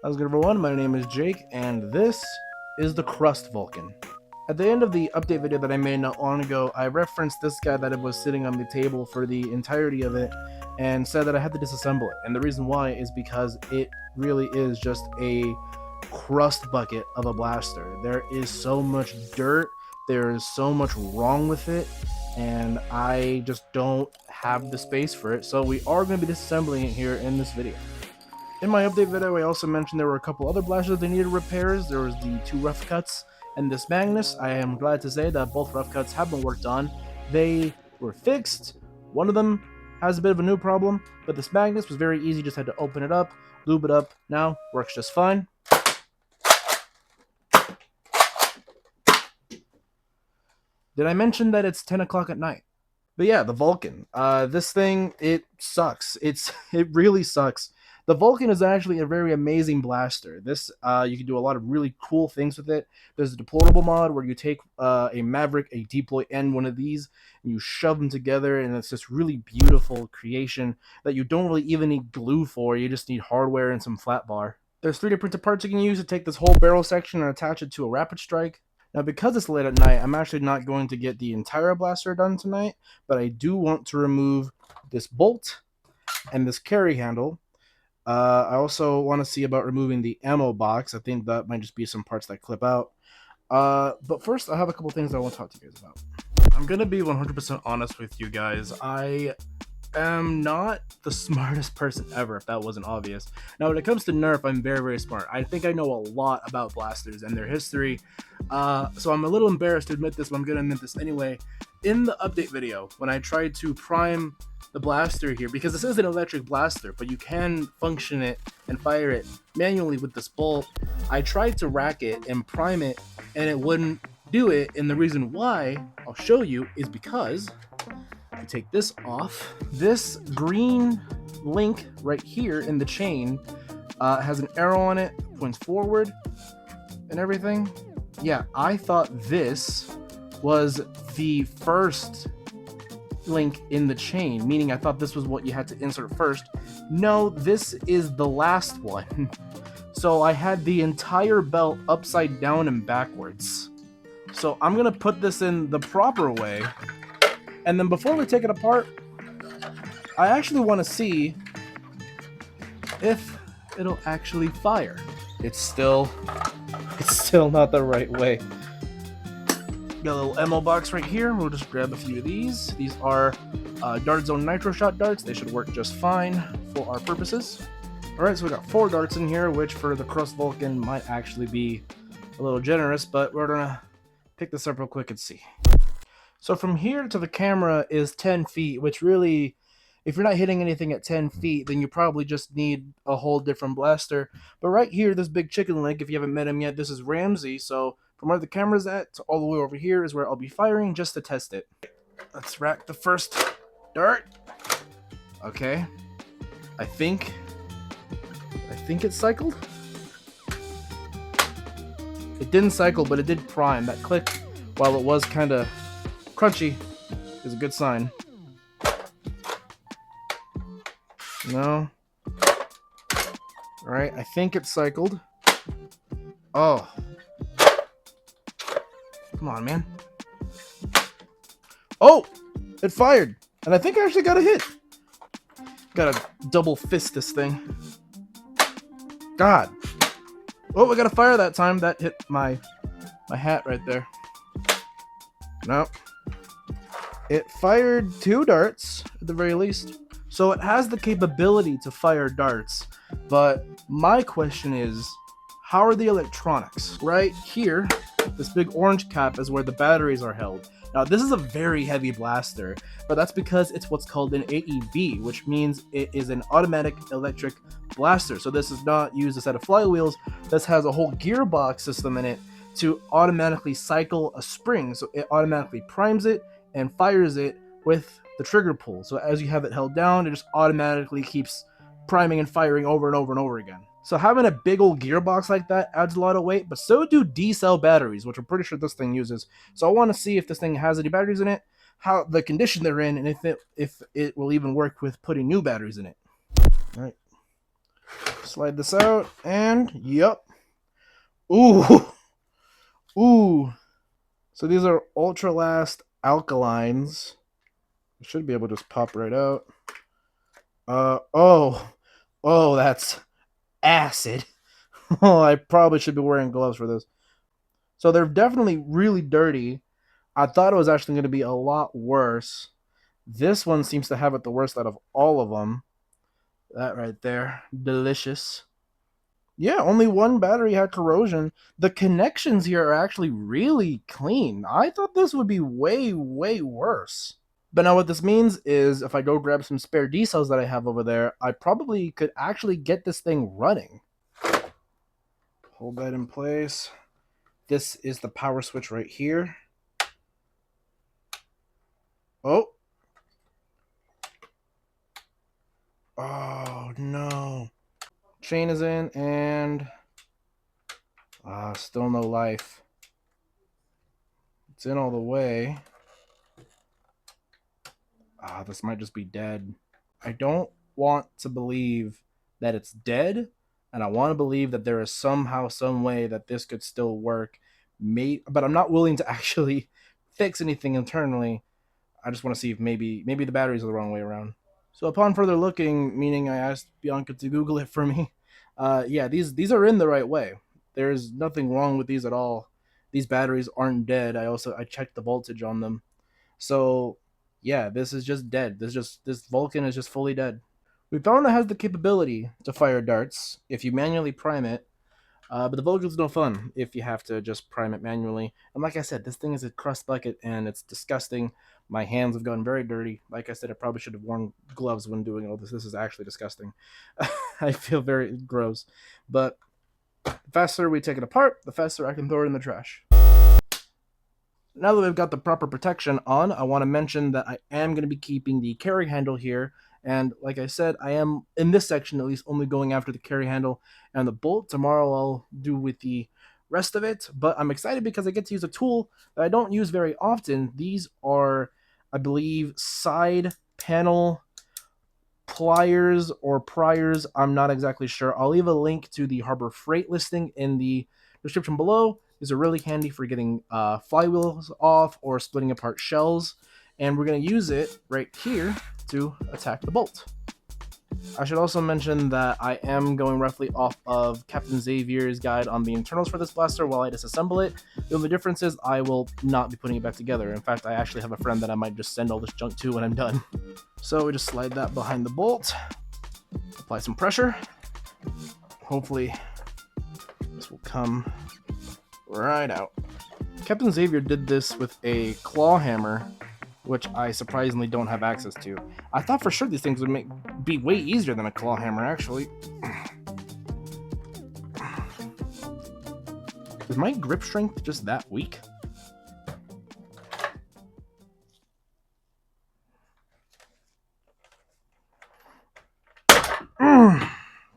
How's good, everyone? My name is Jake, and this is the Crust Vulcan. At the end of the update video that I made not long ago, I referenced this guy that was sitting on the table for the entirety of it and said that I had to disassemble it. And the reason why is because it really is just a crust bucket of a blaster. There is so much dirt, there is so much wrong with it, and I just don't have the space for it. So we are going to be disassembling it here in this video. In my update video, I also mentioned there were a couple other blasters that needed repairs. There was the two rough cuts and this Magnus. I am glad to say that both rough cuts have been worked on. They were fixed. One of them has a bit of a new problem, but this Magnus was very easy. Just had to open it up, lube it up. Now works just fine. Did I mention that it's 10 o'clock at night? But yeah, the Vulcan. This thing, it sucks. It really sucks. The Vulcan is actually a very amazing blaster. This, you can do a lot of really cool things with it. There's a deployable mod where you take a Maverick, a deploy, and one of these, and you shove them together, and it's this really beautiful creation that you don't really even need glue for. You just need hardware and some flat bar. There's 3D printed parts you can use to take this whole barrel section and attach it to a rapid strike. Now, because it's late at night, I'm actually not going to get the entire blaster done tonight, but I do want to remove this bolt and this carry handle. I also want to see about removing the ammo box. I think that might just be some parts that clip out. But first, I have a couple things I want to talk to you guys about. I'm going to be 100% honest with you guys. I am not the smartest person ever, if that wasn't obvious. Now, when it comes to Nerf, I'm very, very smart. I think I know a lot about blasters and their history. So I'm a little embarrassed to admit this, but I'm going to admit this anyway. In the update video, when I tried to prime the blaster here, because this is an electric blaster, but you can function it and fire it manually with this bolt, I tried to rack it and prime it, and it wouldn't do it. And the reason why, I'll show you, is because I take this off. This green link right here in the chain has an arrow on it, points forward and everything. Yeah, I thought this was the first link in the chain, meaning I thought this was what you had to insert first. No, this is the last one. So I had the entire belt upside down and backwards. So I'm gonna put this in the proper way, and then before we take it apart, I actually want to see if it'll actually fire. It's still not the right way. Got a little ammo box right here. We'll just grab a few of these. These are Dart Zone Nitro Shot darts. They should work just fine for our purposes. Alright, so we got 4 darts in here, which for the Crust Vulcan might actually be a little generous, but we're gonna pick this up real quick and see. So from here to the camera is 10 feet, which really, if you're not hitting anything at 10 feet, then you probably just need a whole different blaster. But right here, this big chicken leg, if you haven't met him yet, this is Ramsey. So from where the camera's at to all the way over here is where I'll be firing just to test it. Let's rack the first dart. Okay. I think it cycled. It didn't cycle, but it did prime. That click, while it was kind of crunchy, is a good sign. No. Alright, I think it cycled. Oh. Come on, man. Oh! It fired! And I think I actually got a hit. Gotta double fist this thing. God. Oh, I got a fire that time. That hit my hat right there. Nope. It fired 2 darts, at the very least. So it has the capability to fire darts. But my question is, how are the electronics? Right here, this big orange cap is where the batteries are held. Now, this is a very heavy blaster, but that's because it's what's called an AEB, which means it is an automatic electric blaster. So this does not use a set of flywheels. This has a whole gearbox system in it to automatically cycle a spring. So it automatically primes it and fires it with the trigger pull. So as you have it held down, it just automatically keeps priming and firing over and over and over again. So having a big old gearbox like that adds a lot of weight, but so do D-cell batteries, which I'm pretty sure this thing uses. So I want to see if this thing has any batteries in it, how the condition they're in, and if it will even work with putting new batteries in it. All right. Slide this out, and yup. Ooh. Ooh. So these are Ultra Last alkalines. I should be able to just pop right out. Oh. Oh, that's acid. Oh, I probably should be wearing gloves for this. So they're definitely really dirty. I thought it was actually going to be a lot worse. This one seems to have it the worst out of all of them. That right there. Delicious. Yeah, only one battery had corrosion. The connections here are actually really clean. I thought this would be way, way worse. But now what this means is if I go grab some spare D cells that I have over there, I probably could actually get this thing running. Hold that in place. This is the power switch right here. Oh. Oh, no. Chain is in and... still no life. It's in all the way. This might just be dead. I don't want to believe that it's dead, and I want to believe that there is somehow, some way that this could still work. But I'm not willing to actually fix anything internally. I just want to see if maybe the batteries are the wrong way around. So upon further looking, meaning I asked Bianca to Google it for me, yeah, these are in the right way. There's nothing wrong with these at all. These batteries aren't dead. I checked the voltage on them. So yeah, this is just dead. This Vulcan is just fully dead. We found it has the capability to fire darts if you manually prime it, but the Vulcan's no fun if you have to just prime it manually. And like I said, this thing is a crust bucket and it's disgusting. My hands have gotten very dirty. Like I said, I probably should have worn gloves when doing all this. This is actually disgusting. I feel very gross. But the faster we take it apart, the faster I can throw it in the trash. Now that we've got the proper protection on, I want to mention that I am going to be keeping the carry handle here. And like I said, I am, in this section at least, only going after the carry handle and the bolt. Tomorrow I'll do with the rest of it. But I'm excited because I get to use a tool that I don't use very often. These are, I believe, side panel pliers or priors. I'm not exactly sure. I'll leave a link to the Harbor Freight listing in the description below. These are really handy for getting flywheels off or splitting apart shells. And we're going to use it right here to attack the bolt. I should also mention that I am going roughly off of Captain Xavier's guide on the internals for this blaster while I disassemble it. The only difference is I will not be putting it back together. In fact, I actually have a friend that I might just send all this junk to when I'm done. So we just slide that behind the bolt, apply some pressure. Hopefully this will come right out. Captain Xavier did this with a claw hammer, which I surprisingly don't have access to. I thought for sure these things would be way easier than a claw hammer, actually. Is my grip strength just that weak?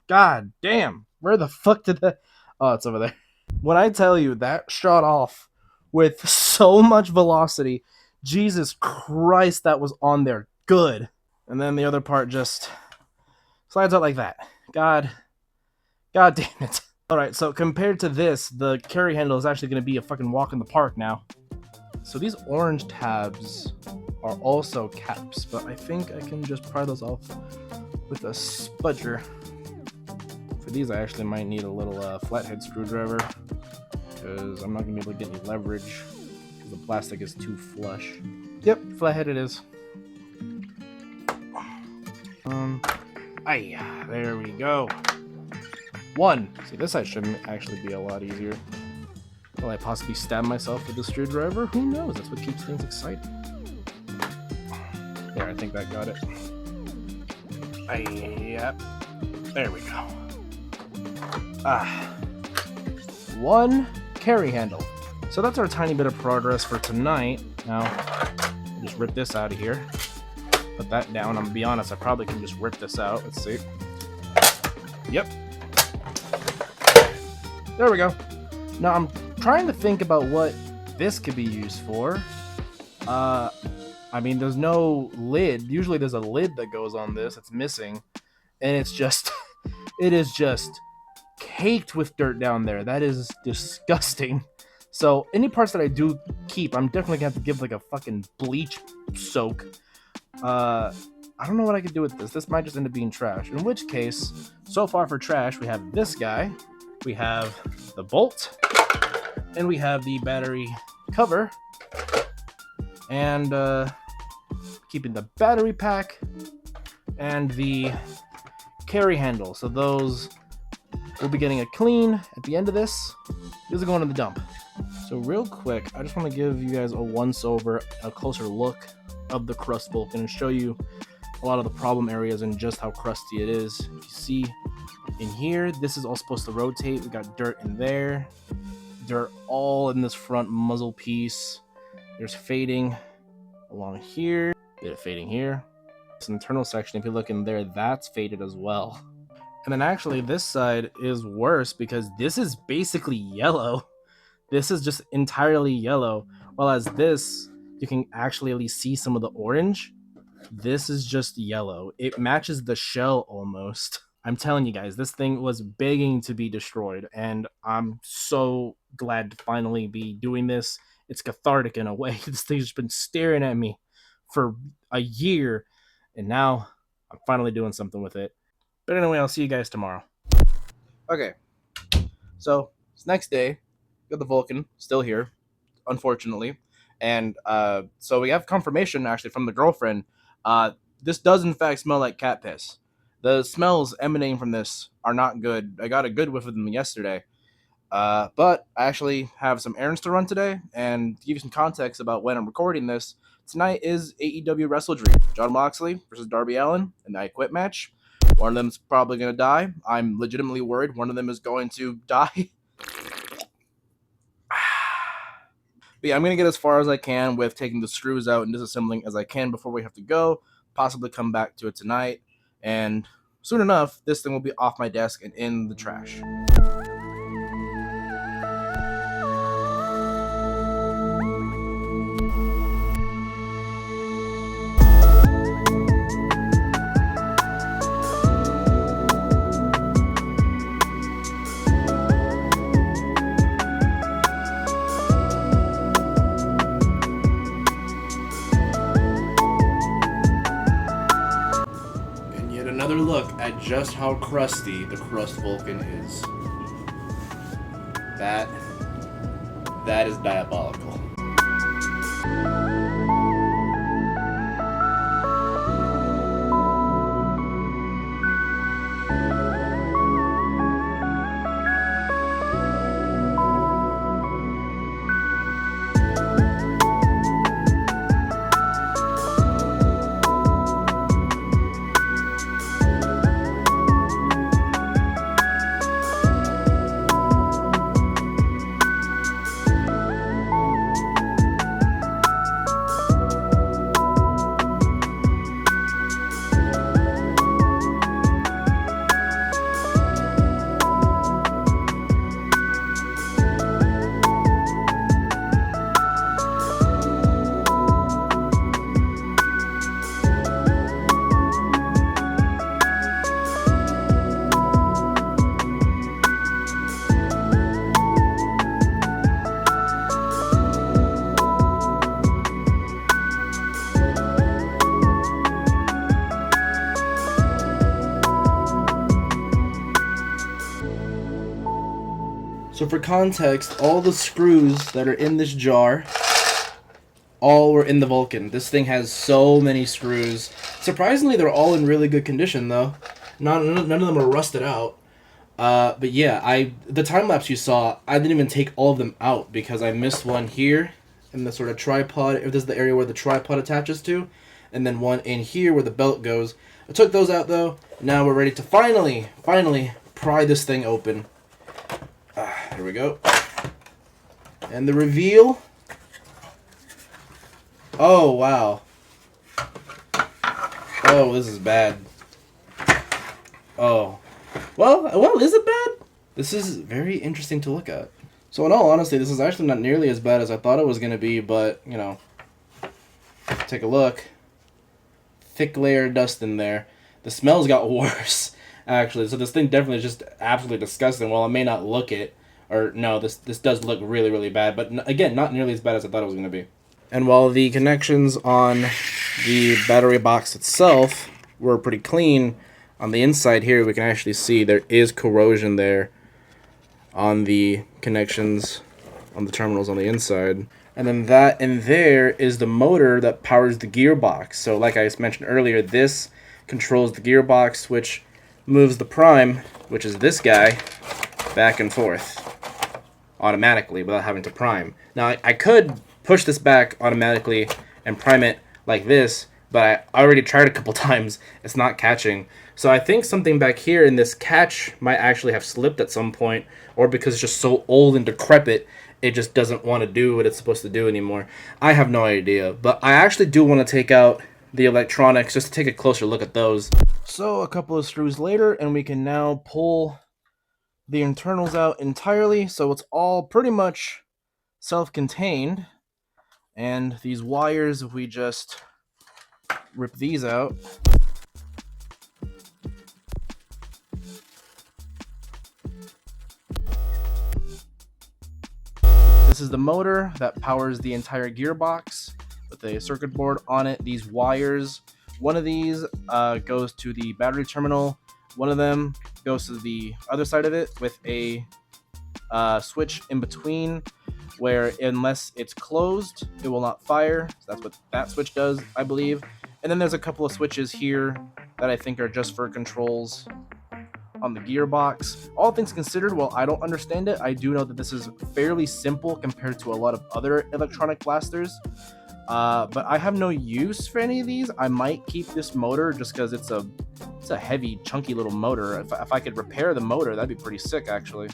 God damn. Where the fuck did that... Oh, it's over there. When I tell you that shot off with so much velocity, Jesus Christ, that was on there good. And then the other part just slides out like that. God damn it. Alright, so compared to this, the carry handle is actually going to be a fucking walk in the park now. So these orange tabs are also caps, but I think I can just pry those off with a spudger. For these, I actually might need a little flathead screwdriver, because I'm not going to be able to get any leverage, because the plastic is too flush. Yep, flathead it is. There we go. One. See, this side should actually be a lot easier. Will I possibly stab myself with a screwdriver? Who knows? That's what keeps things exciting. There, I think that got it. Yep. There we go. One carry handle. So that's our tiny bit of progress for tonight. Now, just rip this out of here. Put that down. I'm gonna be honest, I probably can just rip this out. Let's see. Yep. There we go. Now I'm trying to think about what this could be used for. I mean, there's no lid. Usually there's a lid that goes on this. It's missing. And it's just It is just caked with dirt down there. That is disgusting. So any parts that I do keep, I'm definitely gonna have to give like a fucking bleach soak. I don't know what I could do with this. This might just end up being trash. In which case, so far for trash, we have this guy, we have the bolt, and we have the battery cover, and keeping the battery pack and the carry handle. So those will be getting a clean at the end of this. These are going in the dump. So real quick, I just want to give you guys a once-over, a closer look of the crust Vulcan and show you a lot of the problem areas and just how crusty it is. If you see in here, this is all supposed to rotate. We got dirt in there, dirt all in this front muzzle piece. There's fading along here, bit of fading here. This internal section, if you look in there, that's faded as well. And then actually this side is worse because this is basically yellow. This is just entirely yellow. While as this, you can actually at least see some of the orange. This is just yellow. It matches the shell almost. I'm telling you guys, this thing was begging to be destroyed, and I'm so glad to finally be doing this. It's cathartic in a way. This thing's just been staring at me for a year, and now I'm finally doing something with it. But anyway, I'll see you guys tomorrow. Okay, so it's next day. Got the Vulcan still here, unfortunately, and so we have confirmation actually from the girlfriend. This does in fact smell like cat piss. The smells emanating from this are not good. I got a good whiff of them yesterday. But I actually have some errands to run today, and to give you some context about when I'm recording this, tonight is AEW Wrestle Dream. John Moxley versus Darby Allin in the I Quit match. One of them's probably going to die. I'm legitimately worried one of them is going to die. But yeah, I'm going to get as far as I can with taking the screws out and disassembling as I can before we have to go. Possibly come back to it tonight. And soon enough, this thing will be off my desk and in the trash. Another look at just how crusty the crust Vulcan is. That is diabolical. So for context, all the screws that are in this jar, all were in the Vulcan. This thing has so many screws. Surprisingly, they're all in really good condition, though. None of them are rusted out. But yeah, the time lapse you saw, I didn't even take all of them out because I missed one here in the sort of tripod. If this is the area where the tripod attaches to, and then one in here where the belt goes. I took those out though. Now we're ready to finally pry this thing open. Here we go. And the reveal. Oh, wow. Oh, this is bad. Oh. Well, is it bad? This is very interesting to look at. So in all honesty, this is actually not nearly as bad as I thought it was going to be, but, you know, take a look. Thick layer of dust in there. The smells got worse. actually. So this thing definitely is just absolutely disgusting. While it may not look it, or no, this does look really, really bad. But again, not nearly as bad as I thought it was going to be. And while the connections on the battery box itself were pretty clean, on the inside here we can actually see there is corrosion there on the connections on the terminals on the inside. And then that in there is the motor that powers the gearbox. So like I mentioned earlier, this controls the gearbox, which moves the prime, which is this guy, back and forth automatically without having to prime. Now I could push this back automatically and prime it like this, but I already tried a couple times. It's not catching. So I think something back here in this catch might actually have slipped at some point, or because it's just so old and decrepit, it just doesn't want to do what it's supposed to do anymore. I have no idea, but I actually do want to take out the electronics just to take a closer look at those. So a couple of screws later, and we can now pull the internals out entirely, so it's all pretty much self-contained. And these wires, if we just rip these out, this is the motor that powers the entire gearbox with a circuit board on it. These wires, one of these goes to the battery terminal, one of them goes to the other side of it with a switch in between, where unless it's closed, it will not fire. So that's what that switch does, I believe. And then there's a couple of switches here that I think are just for controls on the gearbox. All things considered, while I don't understand it, I do know that this is fairly simple compared to a lot of other electronic blasters. But I have no use for any of these. I might keep this motor just because it's a heavy, chunky little motor. If I could repair the motor, that'd be pretty sick, actually.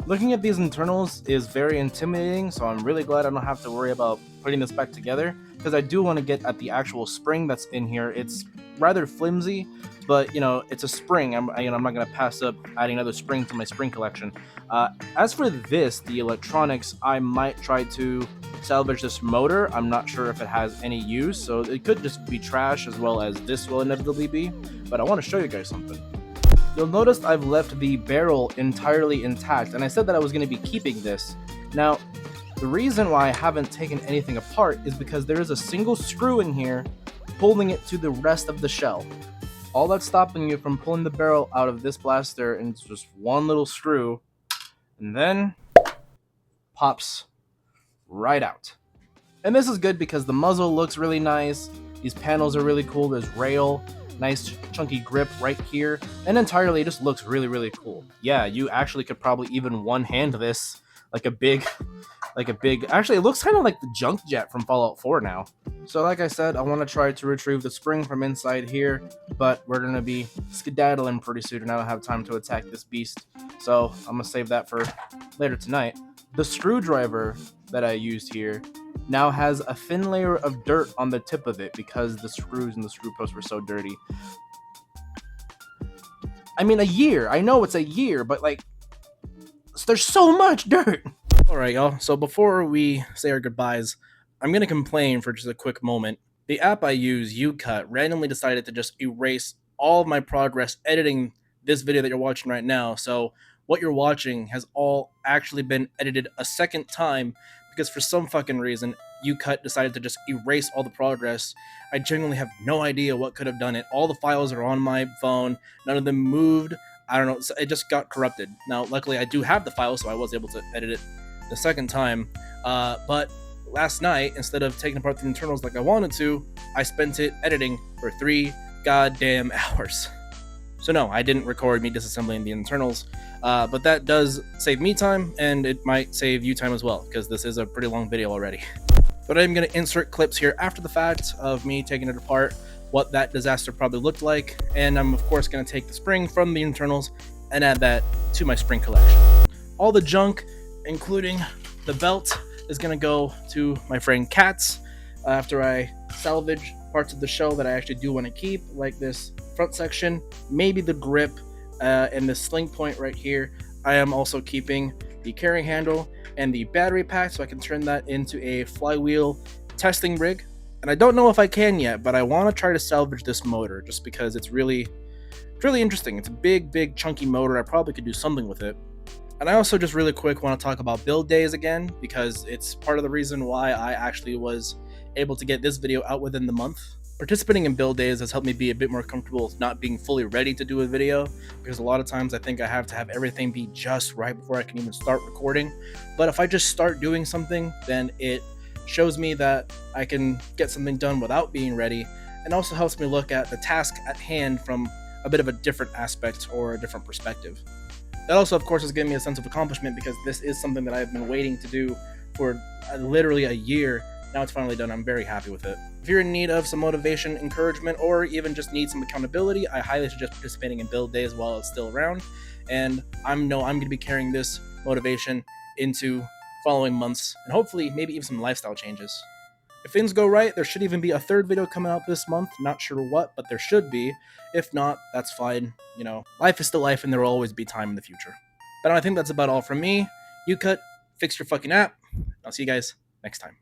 Looking at these internals is very intimidating, so I'm really glad I don't have to worry about putting this back together, because I do want to get at the actual spring that's in here. It's rather flimsy, but it's a spring. I'm not going to pass up adding another spring to my spring collection. As for this, the electronics, I might try to salvage this motor. I'm not sure if it has any use, so it could just be trash, as well as this will inevitably be, but I want to show you guys something. You'll notice I've left the barrel entirely intact, and I said that I was going to be keeping this. Now, the reason why I haven't taken anything apart is because there is a single screw in here holding it to the rest of the shell. All that's stopping you from pulling the barrel out of this blaster, and it's just one little screw, and then pops right out. And this is good because the muzzle looks really nice, these panels are really cool, there's rail, nice chunky grip right here, and entirely it just looks really, really cool. Yeah, you actually could probably even one-hand this like a big, actually it looks kind of like the junk jet from Fallout 4 now. So like I said, I want to try to retrieve the spring from inside here, but we're going to be skedaddling pretty soon and I don't have time to attack this beast, so I'm going to save that for later tonight. The screwdriver that I used here now has a thin layer of dirt on the tip of it because the screws and the screw posts were so dirty. I mean, a year. I know it's a year, but like, there's so much dirt. Alright, y'all. So before we say our goodbyes, I'm going to complain for just a quick moment. The app I use, UCut, randomly decided to just erase all of my progress editing this video that you're watching right now. So what you're watching has all actually been edited a second time because for some fucking reason, UCut decided to just erase all the progress. I genuinely have no idea what could have done it. All the files are on my phone. None of them moved. I don't know. It just got corrupted. Now, luckily, I do have the file, so I was able to edit it the second time. But last night, instead of taking apart the internals like I wanted to, I spent it editing for 3 goddamn hours. So no, I didn't record me disassembling the internals, but that does save me time, and it might save you time as well, because this is a pretty long video already. But I'm going to insert clips here after the fact of me taking it apart, what that disaster probably looked like, and I'm of course going to take the spring from the internals and add that to my spring collection. All the junk, including the belt, is going to go to my friend Katz after I salvage parts of the shell that I actually do want to keep, like this front section, maybe the grip, and the sling point right here. I am also keeping the carrying handle and the battery pack so I can turn that into a flywheel testing rig. And I don't know if I can yet, but I want to try to salvage this motor just because it's really It's really interesting. It's a big, chunky motor. I probably could do something with it. And I also just really quick want to talk about build days again, because it's part of the reason why I actually was able to get this video out within the month. Participating in build days has helped me be a bit more comfortable with not being fully ready to do a video, because a lot of times I think I have to have everything be just right before I can even start recording. But if I just start doing something, then it shows me that I can get something done without being ready, and also helps me look at the task at hand from a bit of a different aspect or a different perspective. That also, of course, has given me a sense of accomplishment, because this is something that I've been waiting to do for literally a year. Now it's finally done. I'm very happy with it. If you're in need of some motivation, encouragement, or even just need some accountability, I highly suggest participating in build days while it's still around. And I'm going to be carrying this motivation into following months, and hopefully maybe even some lifestyle changes. If things go right, there should even be a third video coming out this month. Not sure what, but there should be. If not, that's fine. You know, life is still life, and there will always be time in the future. But I think that's about all from me. You cut, fix your fucking app. I'll see you guys next time.